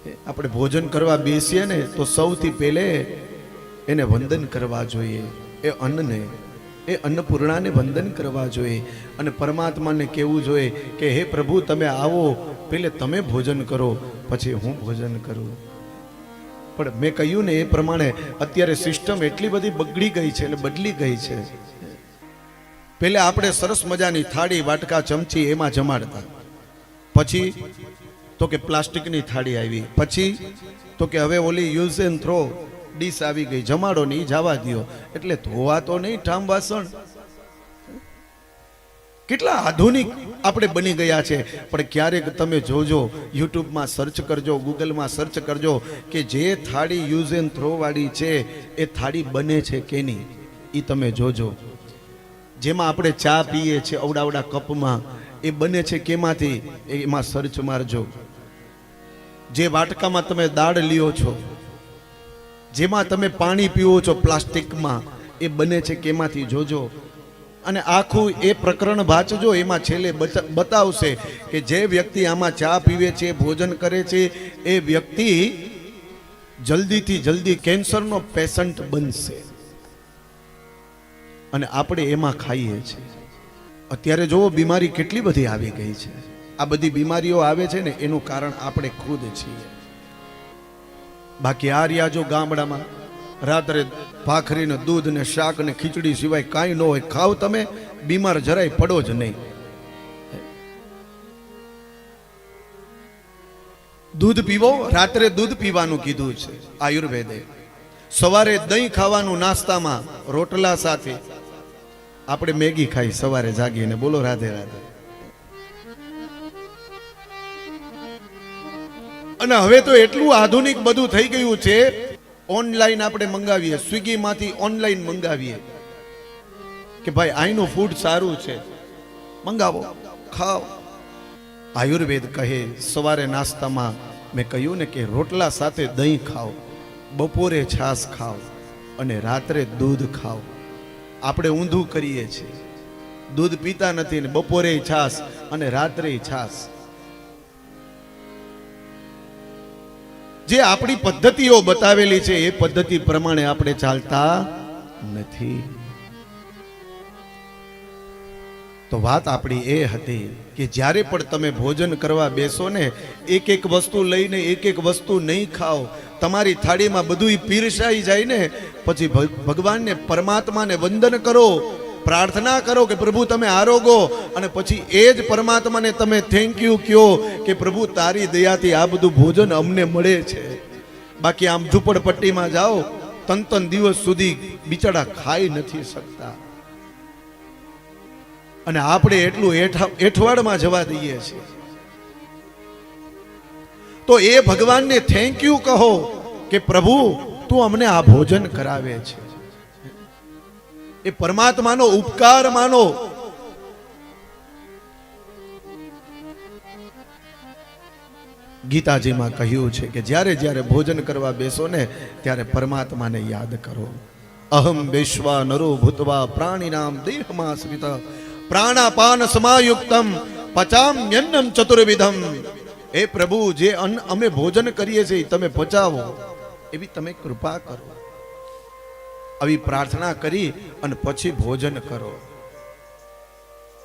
આપણે ભોજન કરવા બેસીએ ને તો સૌથી પહેલે એને વંદન કરવા જોઈએ, એ અન્નને, એ અન્નપૂર્ણાને વંદન કરવા જોઈએ અને પરમાત્માને કહેવું જોઈએ કે હે પ્રભુ તમે આવો, પહેલે તમે ભોજન કરો પછી હું ભોજન કરું. પણ મેં કહ્યું ને એ પ્રમાણે અત્યારે સિસ્ટમ એટલી બધી બગડી ગઈ છે, એટલે બદલી ગઈ છે. પહેલે આપણે સરસ મજાની થાળી, વાટકા, ચમચી એમાં જમાડતા, પછી તો કે પ્લાસ્ટિકની થાળી આવી, પછી તો કે હવે ઓલી યુઝ એન્ડ થ્રો ડીશ આવી ગઈ, જમાડો નહીં જવા દો. એટલે ધોવા તો નહીં ઠામ વાસણ. કેટલા આધુનિક આપણે બની ગયા છે. પણ ક્યારેક તમે જોજો, યુટ્યુબમાં સર્ચ કરજો, ગૂગલમાં સર્ચ કરજો કે જે થાળી યુઝ એન્ડ થ્રો વાળી છે એ થાળી બને છે કે નહીં, એ તમે જોજો. જેમાં આપણે ચા પીએ છીએ અવડાવડા કપમાં, એ બને છે કેમાંથી, એમાં સર્ચ મારજો. જે વાટકામાં તમે દાળ લ્યો છો, જેમાં તમે પાણી પીવો છો પ્લાસ્ટિકમાં, એ બને છે કેમાંથી જોજો. અને આખું એ પ્રકરણ વાંચજો, એમાં છેલ્લે બતાવશે કે જે વ્યક્તિ આમાં ચા પીવે છે, ભોજન કરે છે, એ વ્યક્તિ જલ્દીથી જલ્દી કેન્સરનો પેશન્ટ બનશે. અને આપણે એમાં ખાઈએ છીએ. અત્યારે જોવો બીમારી કેટલી બધી આવી ગઈ છે. આ બધી બીમારીઓ આવે છે ને એનું કારણ આપણે ખુદ છીએ. બાકી આ રહ્યા જો ગામડામાં રાત્રે ભાખરી ને દૂધ ને શાક ને ખીચડી સિવાય કાંઈ ન હોય, ખાવ તમે બીમાર જરાય પડો જ નહીં. દૂધ પીવો, રાત્રે દૂધ પીવાનું કીધું છે આયુર્વેદે. સવારે દહીં ખાવાનું નાસ્તામાં રોટલા સાથે. આપણે મેગી ખાઈ સવારે જાગીને, બોલો રાધે રાધે. અને હવે તો એટલું આધુનિક બધું થઈ ગયું છે, ઓનલાઈન આપણે મંગાવીએ, સ્વિગી માંથી ઓનલાઈન મંગાવીએ કે ભાઈ અહીંનું ફૂડ સારું છે, મંગાવો, ખાઓ. આયુર્વેદ કહે સવારે નાસ્તામાં, મેં કહ્યું ને કે રોટલા સાથે દહીં ખાઓ, બપોરે છાશ ખાઓ અને રાત્રે દૂધ ખાઓ. આપણે ઊંધું કરીએ છીએ, દૂધ પીતા નથી ને બપોરે છાશ અને રાત્રે છાશ. જે આપણી પદ્ધતિઓ બતાવેલી છે એ પદ્ધતિ પ્રમાણે આપણે ચાલતા નથી. તો વાત આપણી એ હતી કે જ્યારે પણ તમે ભોજન કરવા બેસો ને, એક એક વસ્તુ લઈને એક એક વસ્તુ નહીં ખાઓ. તમારી થાળીમાં બધું પીરસાઈ જાય ને, પછી ભગવાનને, પરમાત્માને વંદન કરો, પ્રાર્થના કરો કે પ્રભુ તમે આરોગો, અને પછી એ જ પરમાત્માને તમે થેન્ક યુ કહો કે પ્રભુ તારી દયાથી આ બધું ભોજન અમને મળે છે. બાકી આમ ઝૂંપડપટ્ટીમાં જાઓ, ત્રણ દિવસ સુધી બિચારા ખાઈ નથી શકતા. અને આપણે એટલું એઠવાડમાં જવા દઈએ છીએ. તો એ ભગવાનને થેન્ક યુ કહો કે પ્રભુ તું અમને આ ભોજન કરાવે છે. એ પરમાત્માનો ઉપકાર માનો. ગીતાજીમાં કહ્યું છે કે જ્યારે જ્યારે ભોજન કરવા બેસો ને ત્યારે પરમાત્માને યાદ કરો. અહમ વિશ્વા નરો ભૂતવા પ્રાણીનામ દેહમાશ્રિત પ્રાણાપાન સમાયુક્તમ પચામ્યન્નમ ચતુર્વિધમ. એ પ્રભુ જે અન્ન અમે ભોજન કરીએ છીએ તમે પચાવો, એવી તમે કૃપા કરો. આવી પ્રાર્થના કરી અને પછી ભોજન કરો.